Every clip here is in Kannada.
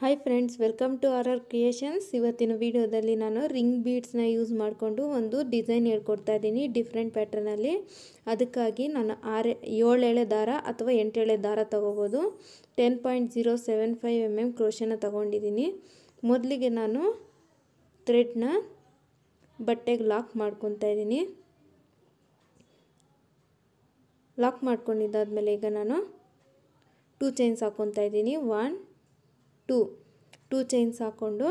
Hi friends, welcome to R creations. ಇವತ್ತಿನ ವಿಡಿಯೋದಲ್ಲಿ ನಾನು ರಿಂಗ್ ಬೀಡ್ಸ್ನ ಯೂಸ್ ಮಾಡಿಕೊಂಡು ಒಂದು ಡಿಸೈನ್ ಹೇಳ್ಕೊಡ್ತಾ ಇದ್ದೀನಿ ಡಿಫ್ರೆಂಟ್ ಪ್ಯಾಟ್ರನಲ್ಲಿ. ಅದಕ್ಕಾಗಿ ನಾನು 7 ಎಳೆ ದಾರ ಅಥವಾ 8 ಎಳೆ ದಾರ ತೊಗೋಬೋದು. 10.075 mm ಕ್ರೋಶನ ತೊಗೊಂಡಿದ್ದೀನಿ. ಮೊದಲಿಗೆ ನಾನು ಥ್ರೆಡ್ನ ಬಟ್ಟೆಗೆ ಲಾಕ್ ಮಾಡ್ಕೊತಾ ಇದ್ದೀನಿ. ಲಾಕ್ ಮಾಡ್ಕೊಂಡಿದ್ದಾದಮೇಲೆ ಈಗ ನಾನು 2 ಚೈನ್ಸ್ ಹಾಕ್ಕೊತಾ ಇದ್ದೀನಿ. 1 2 ಚೈನ್ಸ್ ಹಾಕ್ಕೊಂಡು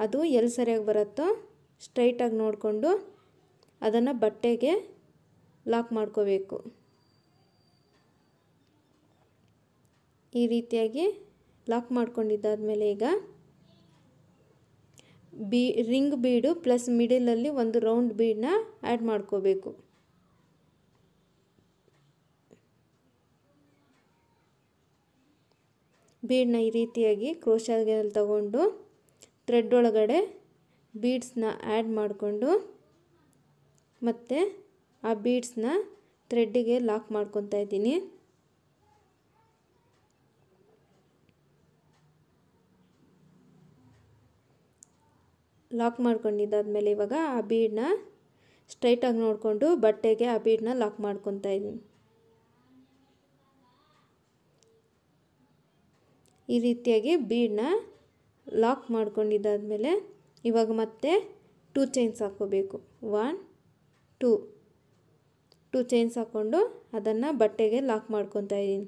ಅದು ಎಲ್ಲಿ ಸರಿಯಾಗಿ ಬರುತ್ತೋ ಸ್ಟ್ರೈಟಾಗಿ ನೋಡಿಕೊಂಡು ಅದನ್ನು ಬಟ್ಟೆಗೆ ಲಾಕ್ ಮಾಡ್ಕೋಬೇಕು. ಈ ರೀತಿಯಾಗಿ ಲಾಕ್ ಮಾಡ್ಕೊಂಡಿದ್ದಾದಮೇಲೆ ಈಗ ರಿಂಗ್ ಬೀಡು ಪ್ಲಸ್ ಮಿಡಲಲ್ಲಿ ಒಂದು ರೌಂಡ್ ಬೀಡನ್ನ ಆ್ಯಡ್ ಮಾಡ್ಕೋಬೇಕು. ಬೀಡನ್ನ ಈ ರೀತಿಯಾಗಿ ಕ್ರೋಶಾಗೆ ತಗೊಂಡು ಥ್ರೆಡ್ ಒಳಗಡೆ ಬೀಡ್ಸ್ನ ಆ್ಯಡ್ ಮಾಡಿಕೊಂಡು ಮತ್ತು ಆ ಬೀಡ್ಸ್ನ ಥ್ರೆಡ್ಡಿಗೆ ಲಾಕ್ ಮಾಡ್ಕೊತಾ ಇದ್ದೀನಿ. ಲಾಕ್ ಮಾಡ್ಕೊಂಡಿದ್ದಾದಮೇಲೆ ಇವಾಗ ಆ ಬೀಡನ್ನ ಸ್ಟ್ರೈಟಾಗಿ ನೋಡಿಕೊಂಡು ಬಟ್ಟೆಗೆ ಆ ಬೀಡನ್ನ ಲಾಕ್ ಮಾಡ್ಕೊತಾ ಇದ್ದೀನಿ. ಈ ರೀತಿಯಾಗಿ ಬೀಡನ್ನ ಲಾಕ್ ಮಾಡ್ಕೊಂಡಿದ್ದಾದಮೇಲೆ ಇವಾಗ ಮತ್ತೆ 2 ಚೈನ್ಸ್ ಹಾಕ್ಕೋಬೇಕು. 1 2 ಚೈನ್ಸ್ ಹಾಕ್ಕೊಂಡು ಅದನ್ನು ಬಟ್ಟೆಗೆ ಲಾಕ್ ಮಾಡ್ಕೊತಾ ಇದ್ದೀನಿ.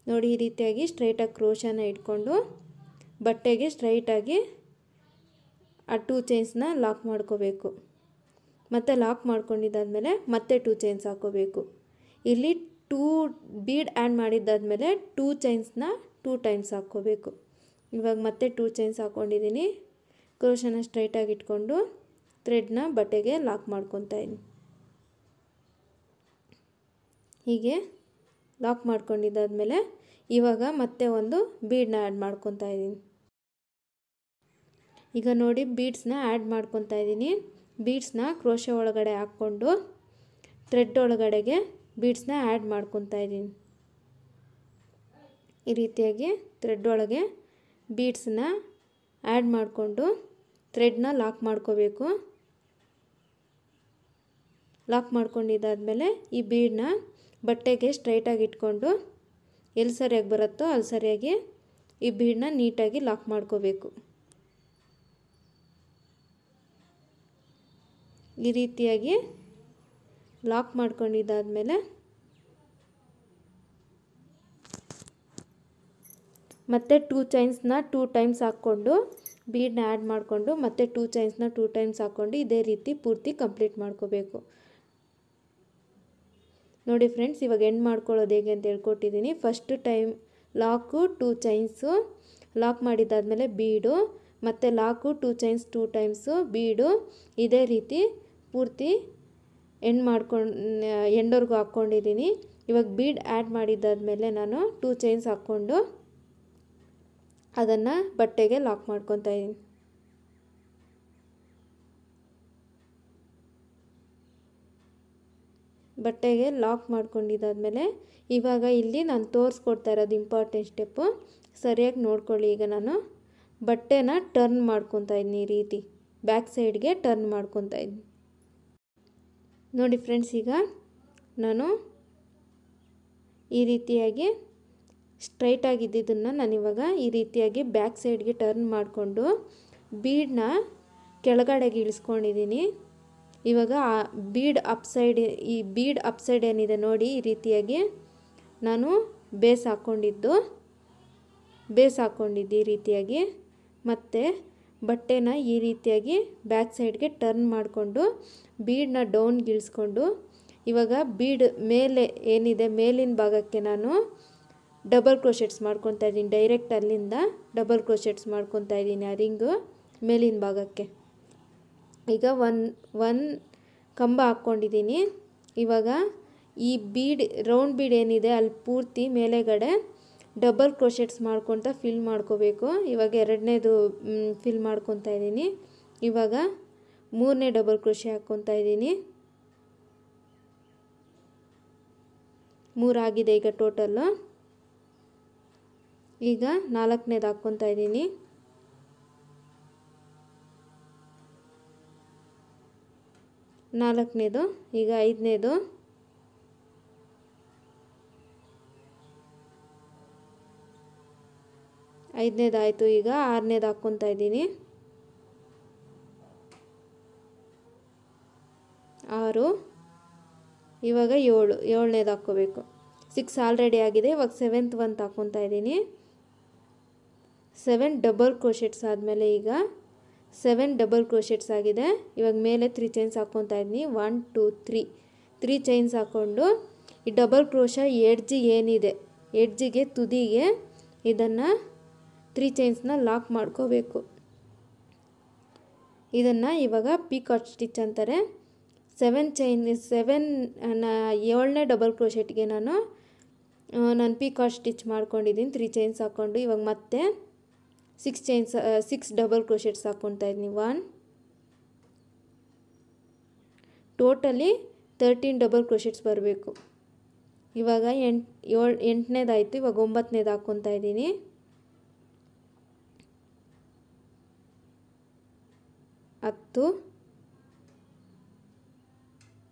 ನೋಡಿ, ಈ ರೀತಿಯಾಗಿ ಸ್ಟ್ರೈಟಾಗಿ ಕ್ರೋಶನ ಇಟ್ಕೊಂಡು ಬಟ್ಟೆಗೆ ಸ್ಟ್ರೈಟಾಗಿ ಆ 2 ಚೈನ್ಸ್ನ ಲಾಕ್ ಮಾಡ್ಕೋಬೇಕು. ಮತ್ತು ಲಾಕ್ ಮಾಡ್ಕೊಂಡಿದ್ದಾದಮೇಲೆ ಮತ್ತೆ 2 ಚೈನ್ಸ್ ಹಾಕ್ಕೋಬೇಕು. ಇಲ್ಲಿ 2 ಬೀಡ್ ಆ್ಯಡ್ ಮಾಡಿದ್ದಾದಮೇಲೆ 2 ಚೈನ್ಸ್ನ 2 ಟೈಮ್ಸ್ ಹಾಕ್ಕೋಬೇಕು. ಇವಾಗ ಮತ್ತೆ 2 ಚೈನ್ಸ್ ಹಾಕ್ಕೊಂಡಿದ್ದೀನಿ. ಕ್ರೋಶನ ಸ್ಟ್ರೈಟಾಗಿ ಇಟ್ಕೊಂಡು ಥ್ರೆಡ್ನ ಬಟ್ಟೆಗೆ ಲಾಕ್ ಮಾಡ್ಕೊತಾ ಇದ್ದೀನಿ. ಹೀಗೆ ಲಾಕ್ ಮಾಡ್ಕೊಂಡಿದ್ದಾದಮೇಲೆ ಇವಾಗ ಮತ್ತೆ ಒಂದು ಬೀಡನ್ನ ಆ್ಯಡ್ ಮಾಡ್ಕೊತಾ ಇದ್ದೀನಿ. ಈಗ ನೋಡಿ, ಬೀಡ್ಸ್ನ ಆ್ಯಡ್ ಮಾಡ್ಕೊತಾ ಇದ್ದೀನಿ. ಬೀಡ್ಸ್ನ ಕ್ರೋಶ ಒಳಗಡೆ ಹಾಕ್ಕೊಂಡು ಥ್ರೆಡ್ ಒಳಗಡೆಗೆ ಬೀಡ್ಸ್ನ ಆ್ಯಡ್ ಮಾಡ್ಕೊತಾ ಇದ್ದೀನಿ. ಈ ರೀತಿಯಾಗಿ ಥ್ರೆಡ್ ಒಳಗೆ ಬೀಡ್ಸ್ನ ಆ್ಯಡ್ ಮಾಡಿಕೊಂಡು ಥ್ರೆಡ್ನ ಲಾಕ್ ಮಾಡ್ಕೋಬೇಕು. ಲಾಕ್ ಮಾಡ್ಕೊಂಡಿದ್ದಾದಮೇಲೆ ಈ ಬೀಡನ್ನ ಬಟ್ಟೆಗೆ ಸ್ಟ್ರೈಟಾಗಿ ಇಟ್ಕೊಂಡು ಎಲ್ಲಿ ಸರಿಯಾಗಿ ಬರುತ್ತೋ ಅಲ್ಲಿ ಸರಿಯಾಗಿ ಈ ಬೀಡನ್ನ ನೀಟಾಗಿ ಲಾಕ್ ಮಾಡ್ಕೋಬೇಕು. ಈ ರೀತಿಯಾಗಿ ಲಾಕ್ ಮಾಡ್ಕೊಂಡಿದ್ದಾದಮೇಲೆ ಮತ್ತೆ 2 ಚೈನ್ಸ್ನ 2 ಟೈಮ್ಸ್ ಹಾಕ್ಕೊಂಡು ಬೀಡನ್ನ ಆ್ಯಡ್ ಮಾಡಿಕೊಂಡು ಮತ್ತೆ 2 ಚೈನ್ಸ್ನ 2 ಟೈಮ್ಸ್ ಹಾಕ್ಕೊಂಡು ಇದೇ ರೀತಿ ಪೂರ್ತಿ ಕಂಪ್ಲೀಟ್ ಮಾಡ್ಕೋಬೇಕು. ನೋಡಿ ಫ್ರೆಂಡ್ಸ್, ಇವಾಗ ಎಂಡ್ ಮಾಡ್ಕೊಳ್ಳೋದು ಹೇಗೆ ಅಂತ ಹೇಳ್ಕೊಟ್ಟಿದ್ದೀನಿ. ಫಸ್ಟ್ ಟೈಮ್ ಲಾಕು 2 ಚೈನ್ಸು, ಲಾಕ್ ಮಾಡಿದ್ದಾದಮೇಲೆ ಬೀಡು, ಮತ್ತು ಲಾಕು 2 ಚೈನ್ಸ್ 2 ಟೈಮ್ಸು, ಬೀಡು, ಇದೇ ರೀತಿ ಪೂರ್ತಿ ಎಂಡ್ವರೆಗೂ ಹಾಕ್ಕೊಂಡಿದ್ದೀನಿ. ಇವಾಗ ಬೀಡ್ ಆ್ಯಡ್ ಮಾಡಿದ್ದಾದಮೇಲೆ ನಾನು 2 ಚೈನ್ಸ್ ಹಾಕ್ಕೊಂಡು ಅದನ್ನು ಬಟ್ಟೆಗೆ ಲಾಕ್ ಮಾಡ್ಕೊತಾ ಇದ್ದೀನಿ. ಬಟ್ಟೆಗೆ ಲಾಕ್ ಮಾಡ್ಕೊಂಡಿದ್ದಾದಮೇಲೆ ಇವಾಗ ಇಲ್ಲಿ ನಾನು ತೋರಿಸ್ಕೊಡ್ತಾ ಇರೋದು ಇಂಪಾರ್ಟೆಂಟ್ ಸ್ಟೆಪ್ಪು, ಸರಿಯಾಗಿ ನೋಡ್ಕೊಳ್ಳಿ. ಈಗ ನಾನು ಬಟ್ಟೆನ ಟರ್ನ್ ಮಾಡ್ಕೊತಾ ಇದ್ದೀನಿ. ಈ ರೀತಿ ಬ್ಯಾಕ್ ಸೈಡ್ಗೆ ಟರ್ನ್ ಮಾಡ್ಕೊತಾ ಇದ್ದೀನಿ. ನೋಡಿ ಫ್ರೆಂಡ್ಸ್, ಈಗ ನಾನು ಈ ರೀತಿಯಾಗಿ ಸ್ಟ್ರೈಟಾಗಿದ್ದನ್ನು ನಾನಿವಾಗ ಈ ರೀತಿಯಾಗಿ ಬ್ಯಾಕ್ ಸೈಡ್ಗೆ ಟರ್ನ್ ಮಾಡಿಕೊಂಡು ಬೀಡನ್ನ ಕೆಳಗಡೆಗೆ ಇಳಿಸ್ಕೊಂಡಿದ್ದೀನಿ. ಇವಾಗ ಆ ಈ ಬೀಡ್ ಅಪ್ಸೈಡ್ ಏನಿದೆ ನೋಡಿ, ಈ ರೀತಿಯಾಗಿ ನಾನು ಬೇಸ್ ಹಾಕ್ಕೊಂಡಿದ್ದು ಈ ರೀತಿಯಾಗಿ ಮತ್ತು ಬಟ್ಟೆನ ಈ ರೀತಿಯಾಗಿ ಬ್ಯಾಕ್ ಸೈಡ್ಗೆ ಟರ್ನ್ ಮಾಡಿಕೊಂಡು ಬೀಡನ್ನ ಡೌನ್ಗೆ ಇಳಿಸ್ಕೊಂಡು ಇವಾಗ ಬೀಡ್ ಮೇಲೆ ಏನಿದೆ ಮೇಲಿನ ಭಾಗಕ್ಕೆ ನಾನು ಡಬಲ್ ಕ್ರೋಶೆಟ್ಸ್ ಮಾಡ್ಕೊತಾ ಇದ್ದೀನಿ. ಡೈರೆಕ್ಟ್ ಅಲ್ಲಿಂದ ಡಬಲ್ ಕ್ರೋಶೆಟ್ಸ್ ಮಾಡ್ಕೊತಾ ಇದ್ದೀನಿ ಆ ರಿಂಗು ಮೇಲಿನ ಭಾಗಕ್ಕೆ. ಈಗ ಒಂದು ಕಂಬ ಹಾಕ್ಕೊಂಡಿದ್ದೀನಿ. ಇವಾಗ ಈ ಬೀಡ್ ರೌಂಡ್ ಬೀಡ್ ಏನಿದೆ ಅಲ್ಲಿ ಪೂರ್ತಿ ಮೇಲೆಗಡೆ ಡಬಲ್ ಕ್ರೋಶೆಟ್ಸ್ ಮಾಡ್ಕೊತಾ ಫಿಲ್ ಮಾಡ್ಕೋಬೇಕು. ಇವಾಗ 2ನೇದು ಫಿಲ್ ಮಾಡ್ಕೊತಾ ಇದ್ದೀನಿ. ಇವಾಗ 3ನೇ ಡಬಲ್ ಕ್ರೋಶೆ ಹಾಕ್ಕೊತಾ ಇದ್ದೀನಿ. 3 ಆಗಿದೆ ಈಗ ಟೋಟಲ್ಲು. ಈಗ 4ನೇದು ಹಾಕ್ಕೊತಾ ಇದ್ದೀನಿ. ನಾಲ್ಕನೇದು, ಈಗ 5ನೇದು, 5ನೇದು ಆಯಿತು. ಈಗ 6ನೇದು ಹಾಕ್ಕೊತಾ ಇದ್ದೀನಿ. 6, ಇವಾಗ 7, 7ನೇದು ಹಾಕ್ಕೋಬೇಕು. 6 ಆಲ್ರೆಡಿ ಆಗಿದೆ. ಇವಾಗ 7th ಒಂದು ಹಾಕ್ಕೊತಾ ಇದ್ದೀನಿ. 7 ಡಬಲ್ ಕ್ರೋಶೆಟ್ಸ್ ಆದಮೇಲೆ ಈಗ 7 ಡಬಲ್ ಕ್ರೋಶೆಟ್ಸ್ ಆಗಿದೆ. ಇವಾಗ ಮೇಲೆ 3 ಚೈನ್ಸ್ ಹಾಕ್ಕೊತಾ ಇದ್ದೀನಿ. 1 2 3 ಚೈನ್ಸ್ ಹಾಕ್ಕೊಂಡು ಈ ಡಬಲ್ ಕ್ರೋಶ ಎಡ್ಜ್ ಏನಿದೆ, ಎಡ್ಜಿಗೆ ತುದಿಗೆ ಇದನ್ನು 3 ಚೈನ್ಸ್ನ ಲಾಕ್ ಮಾಡ್ಕೋಬೇಕು. ಇದನ್ನು ಇವಾಗ ಪೀಕಾಕ್ ಸ್ಟಿಚ್ ಅಂತಾರೆ. 7ನೇ ಡಬಲ್ ಕ್ರೋಶೆಟ್ಗೆ ನಾನು ಪೀಕಾಕ್ ಸ್ಟಿಚ್ ಮಾಡ್ಕೊಂಡಿದ್ದೀನಿ 3 ಚೈನ್ಸ್ ಹಾಕ್ಕೊಂಡು. ಇವಾಗ ಮತ್ತೆ 6 ಡಬಲ್ ಕ್ರೋಶೆಟ್ಸ್ ಹಾಕ್ಕೊತಾ ಇದ್ದೀನಿ. 1 ಟೋಟಲಿ 13 ಡಬಲ್ ಕ್ರೋಶೆಟ್ಸ್ ಬರಬೇಕು. ಇವಾಗ 8ನೇದಾಯಿತು. ಇವಾಗ 9ನೇದು ಹಾಕ್ಕೊತಾ ಇದ್ದೀನಿ. 10,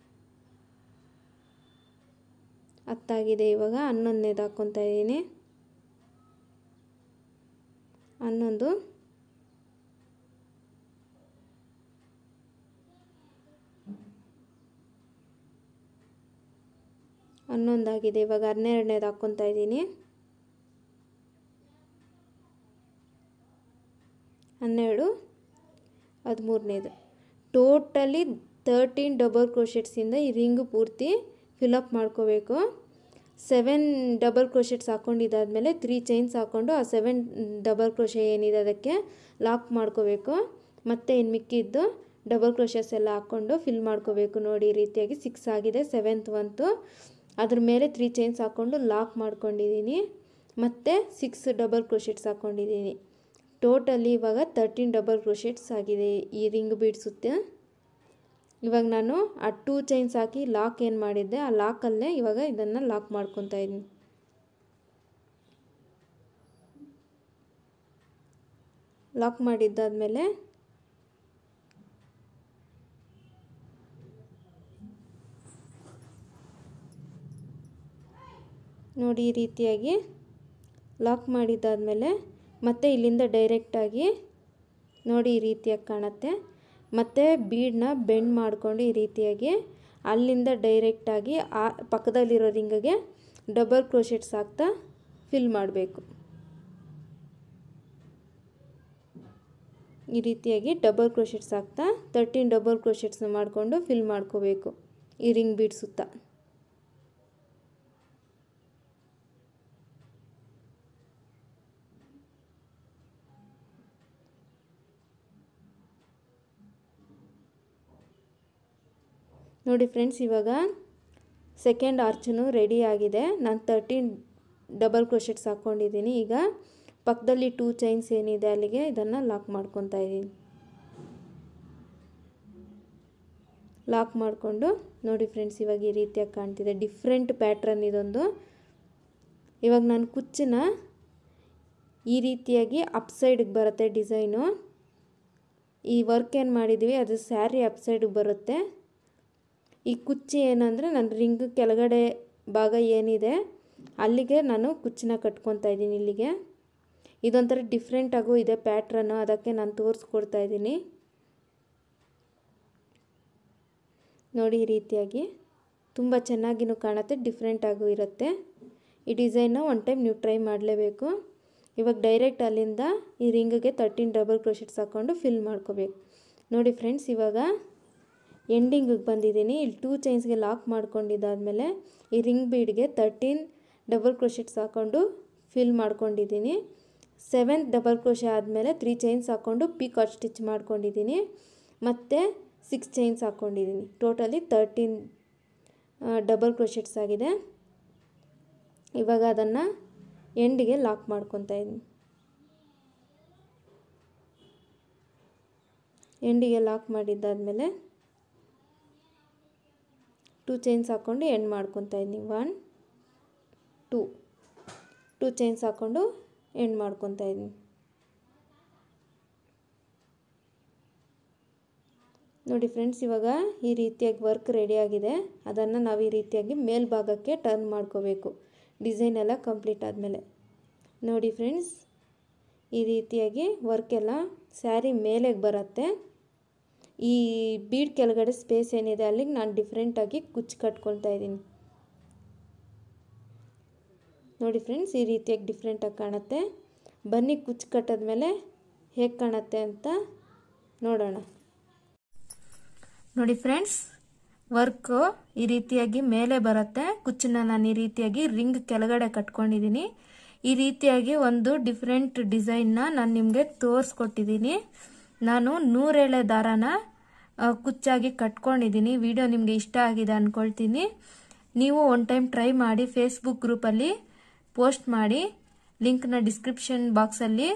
10 ಆಗಿದೆ. ಇವಾಗ 11ನೇದು ಹಾಕ್ಕೊತಾ ಇದ್ದೀನಿ. 11, 11 ಆಗಿದೆ. ಇವಾಗ 12ನೇದು ಹಾಕ್ಕೊತಾ ಇದ್ದೀನಿ. 12, 13ನೇದು. ಟೋಟಲಿ 13 ಡಬಲ್ ಕ್ರೋಶೆಟ್ಸಿಂದ ಈ ರಿಂಗು ಪೂರ್ತಿ ಫಿಲಪ್ ಮಾಡ್ಕೋಬೇಕು. 7 ಡಬಲ್ ಕ್ರೋಶೆಟ್ಸ್ ಹಾಕ್ಕೊಂಡಿದ್ದಾದಮೇಲೆ 3 ಚೈನ್ಸ್ ಹಾಕ್ಕೊಂಡು ಆ 7 ಡಬಲ್ ಕ್ರೋಶೆ ಏನಿದೆ ಅದಕ್ಕೆ ಲಾಕ್ ಮಾಡ್ಕೋಬೇಕು. ಮತ್ತು ಇನ್ನು ಮಿಕ್ಕಿದ್ದು ಡಬಲ್ ಕ್ರೋಶೆಸ್ ಎಲ್ಲ ಹಾಕ್ಕೊಂಡು ಫಿಲ್ ಮಾಡ್ಕೋಬೇಕು. ನೋಡಿ ಈ ರೀತಿಯಾಗಿ 6 ಆಗಿದೆ. 7th ಬಂತು. ಅದ್ರ ಮೇಲೆ 3 ಚೈನ್ಸ್ ಹಾಕ್ಕೊಂಡು ಲಾಕ್ ಮಾಡ್ಕೊಂಡಿದ್ದೀನಿ. ಮತ್ತು 6 ಡಬಲ್ ಕ್ರೋಶೆಟ್ಸ್ ಹಾಕ್ಕೊಂಡಿದ್ದೀನಿ. ಟೋಟಲಿ ಇವಾಗ 13 ಡಬಲ್ ಕ್ರೋಶೆಟ್ಸ್ ಆಗಿದೆ ಈ ರಿಂಗ್ ಬೀಡ್ಸುತ್ತೆ. ಇವಾಗ ನಾನು ಆ 2 ಚೈನ್ಸ್ ಹಾಕಿ ಲಾಕ್ ಏನು ಮಾಡಿದ್ದೆ ಆ ಲಾಕಲ್ಲೇ ಇವಾಗ ಇದನ್ನು ಲಾಕ್ ಮಾಡ್ಕೊತಾ ಇದ್ದೀನಿ. ಲಾಕ್ ಮಾಡಿದ್ದಾದಮೇಲೆ ನೋಡಿ ಈ ರೀತಿಯಾಗಿ ಲಾಕ್ ಮಾಡಿದ್ದಾದಮೇಲೆ ಮತ್ತೆ ಇಲ್ಲಿಂದ ಡೈರೆಕ್ಟಾಗಿ ನೋಡಿ ಈ ರೀತಿಯಾಗಿ ಕಾಣುತ್ತೆ. ಮತ್ತು ಬೀಡನ್ನ ಬೆಂಡ್ ಮಾಡಿಕೊಂಡು ಈ ರೀತಿಯಾಗಿ ಅಲ್ಲಿಂದ ಡೈರೆಕ್ಟಾಗಿ ಆ ಪಕ್ಕದಲ್ಲಿರೋ ರಿಂಗಿಗೆ ಡಬಲ್ ಕ್ರೋಶೆಟ್ಸ್ ಹಾಕ್ತಾ ಫಿಲ್ ಮಾಡಬೇಕು. ಈ ರೀತಿಯಾಗಿ ಡಬಲ್ ಕ್ರೋಶೆಟ್ಸ್ ಹಾಕ್ತಾ 13 ಡಬಲ್ ಕ್ರೋಶೆಟ್ಸ್ನ ಮಾಡಿಕೊಂಡು ಫಿಲ್ ಮಾಡ್ಕೋಬೇಕು ಈ ರಿಂಗ್ ಬೀಡ್ ಸುತ್ತ. ನೋಡಿ ಫ್ರೆಂಡ್ಸ್, ಇವಾಗ ಸೆಕೆಂಡ್ ಆರ್ಚನು ರೆಡಿ ಆಗಿದೆ. ನಾನು 13 ಡಬಲ್ ಕ್ರೋಶೆಟ್ಸ್ ಹಾಕ್ಕೊಂಡಿದ್ದೀನಿ. ಈಗ ಪಕ್ಕದಲ್ಲಿ 2 ಚೈನ್ಸ್ ಏನಿದೆ ಅಲ್ಲಿಗೆ ಇದನ್ನು ಲಾಕ್ ಮಾಡ್ಕೊತಾ ಇದ್ದೀನಿ. ಲಾಕ್ ಮಾಡಿಕೊಂಡು ನೋಡಿ ಫ್ರೆಂಡ್ಸ್, ಇವಾಗ ಈ ರೀತಿಯಾಗಿ ಕಾಣ್ತಿದೆ. ಡಿಫ್ರೆಂಟ್ ಪ್ಯಾಟ್ರನ್ ಇದೊಂದು. ಇವಾಗ ನಾನು ಕುಚ್ಚನ್ನ ಈ ರೀತಿಯಾಗಿ ಅಪ್ ಸೈಡಿಗೆ ಬರುತ್ತೆ ಡಿಸೈನು. ಈ ವರ್ಕ್ ಏನು ಮಾಡಿದ್ದೀವಿ ಅದು ಸ್ಯಾರಿ ಅಪ್ ಸೈಡಿಗೆ ಬರುತ್ತೆ. ಈ ಕುಚ್ಚು ಏನಂದರೆ ನನ್ನ ರಿಂಗ್ ಕೆಳಗಡೆ ಭಾಗ ಏನಿದೆ ಅಲ್ಲಿಗೆ ನಾನು ಕುಚ್ಚನ್ನ ಕಟ್ಕೊತಾ ಇದ್ದೀನಿ. ಇಲ್ಲಿಗೆ ಇದೊಂಥರ ಡಿಫ್ರೆಂಟಾಗೂ ಇದೆ ಪ್ಯಾಟ್ರನ್ನು, ಅದಕ್ಕೆ ನಾನು ತೋರಿಸ್ಕೊಡ್ತಾ ಇದ್ದೀನಿ. ನೋಡಿ ಈ ರೀತಿಯಾಗಿ ತುಂಬ ಚೆನ್ನಾಗಿನೂ ಕಾಣುತ್ತೆ, ಡಿಫ್ರೆಂಟಾಗೂ ಇರುತ್ತೆ. ಈ ಡಿಸೈನ್ನ ಒನ್ ಟೈಮ್ ನೀವು ಟ್ರೈ ಮಾಡಲೇಬೇಕು. ಇವಾಗ ಡೈರೆಕ್ಟ್ ಅಲ್ಲಿಂದ ಈ ರಿಂಗಿಗೆ 13 ಡಬಲ್ ಕ್ರೋಶೆಟ್ಸ್ ಹಾಕ್ಕೊಂಡು ಫಿಲ್ ಮಾಡ್ಕೋಬೇಕು. ನೋಡಿ ಫ್ರೆಂಡ್ಸ್, ಇವಾಗ ಎಂಡಿಂಗಿಗೆ ಬಂದಿದ್ದೀನಿ. ಇಲ್ಲಿ 2 ಚೈನ್ಸ್ಗೆ ಲಾಕ್ ಮಾಡ್ಕೊಂಡಿದ್ದಾದಮೇಲೆ ಈ ರಿಂಗ್ ಬೀಡ್ಗೆ 13 ಡಬಲ್ ಕ್ರೋಶೆಟ್ಸ್ ಹಾಕ್ಕೊಂಡು ಫಿಲ್ ಮಾಡ್ಕೊಂಡಿದ್ದೀನಿ. 7th ಡಬಲ್ ಕ್ರೋಶೆ ಆದಮೇಲೆ 3 ಚೈನ್ಸ್ ಹಾಕ್ಕೊಂಡು ಪೀಕಾಕ್ ಸ್ಟಿಚ್ ಮಾಡ್ಕೊಂಡಿದ್ದೀನಿ. ಮತ್ತು 6 ಚೈನ್ಸ್ ಹಾಕ್ಕೊಂಡಿದ್ದೀನಿ. ಟೋಟಲಿ 13 ಡಬಲ್ ಕ್ರೋಶೆಟ್ಸ್ ಆಗಿದೆ. ಇವಾಗ ಅದನ್ನು ಎಂಡಿಗೆ ಲಾಕ್ ಮಾಡ್ಕೊತಾ ಇದ್ದೀನಿ. ಎಂಡಿಗೆ ಲಾಕ್ ಮಾಡಿದ್ದಾದಮೇಲೆ 2 ಚೈನ್ಸ್ ಹಾಕ್ಕೊಂಡು ಎಂಡ್ ಮಾಡ್ಕೊತಾ ಇದ್ದೀನಿ. 1 2 ಚೈನ್ಸ್ ಹಾಕ್ಕೊಂಡು ಎಂಡ್ ಮಾಡ್ಕೊತಾ ಇದ್ದೀನಿ. ನೋಡಿ ಫ್ರೆಂಡ್ಸ್, ಇವಾಗ ಈ ರೀತಿಯಾಗಿ ವರ್ಕ್ ರೆಡಿ ಆಗಿದೆ. ಅದನ್ನು ನಾವು ಈ ರೀತಿಯಾಗಿ ಮೇಲ್ಭಾಗಕ್ಕೆ ಟರ್ನ್ ಮಾಡ್ಕೋಬೇಕು ಡಿಸೈನ್ ಎಲ್ಲ ಕಂಪ್ಲೀಟ್ ಆದಮೇಲೆ. ನೋಡಿ ಫ್ರೆಂಡ್ಸ್, ಈ ರೀತಿಯಾಗಿ ವರ್ಕ್ ಎಲ್ಲ ಸ್ಯಾರಿ ಮೇಲೆ ಬರುತ್ತೆ. ಈ ಬೀಡ್ ಕೆಳಗಡೆ ಸ್ಪೇಸ್ ಏನಿದೆ ಅಲ್ಲಿಗೆ ನಾನು ಡಿಫ್ರೆಂಟಾಗಿ ಕುಚ್ಚು ಕಟ್ಕೊಳ್ತಾ ಇದ್ದೀನಿ. ನೋಡಿ ಫ್ರೆಂಡ್ಸ್, ಈ ರೀತಿಯಾಗಿ ಡಿಫ್ರೆಂಟಾಗಿ ಕಾಣುತ್ತೆ. ಬನ್ನಿ ಕುಚ್ಚು ಕಟ್ಟಿದ್ಮೇಲೆ ಹೇಗೆ ಕಾಣುತ್ತೆ ಅಂತ ನೋಡೋಣ. ನೋಡಿ ಫ್ರೆಂಡ್ಸ್, ವರ್ಕು ಈ ರೀತಿಯಾಗಿ ಮೇಲೆ ಬರುತ್ತೆ. ಕುಚ್ಚನ್ನ ನಾನು ಈ ರೀತಿಯಾಗಿ ರಿಂಗ್ ಕೆಳಗಡೆ ಕಟ್ಕೊಂಡಿದ್ದೀನಿ. ಈ ರೀತಿಯಾಗಿ ಒಂದು ಡಿಫ್ರೆಂಟ್ ಡಿಸೈನ್ನ ನಾನು ನಿಮಗೆ ತೋರಿಸ್ಕೊಟ್ಟಿದ್ದೀನಿ. ನಾನು 100 ಎಳೆ ದಾರಾನ ಕುಚ್ಚಾಗಿ ಕಟ್ಕೊಂಡಿದ್ದೀನಿ. ವಿಡಿಯೋ ನಿಮಗೆ ಇಷ್ಟ ಆಗಿದೆ ಅಂದ್ಕೊಳ್ತೀನಿ. ನೀವು ಒನ್ ಟೈಮ್ ಟ್ರೈ ಮಾಡಿ. ಫೇಸ್ಬುಕ್ ಗ್ರೂಪಲ್ಲಿ ಪೋಸ್ಟ್ ಮಾಡಿ. ಲಿಂಕ್ನ ಡಿಸ್ಕ್ರಿಪ್ಷನ್ ಬಾಕ್ಸಲ್ಲಿ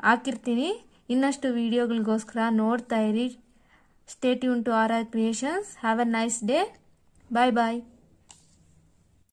ಹಾಕಿರ್ತೀನಿ. ಇನ್ನಷ್ಟು ವಿಡಿಯೋಗಳಿಗೋಸ್ಕರ ನೋಡ್ತಾ ಇರಿ. Stay tuned to RR Creations. Have a nice day. Bye bye.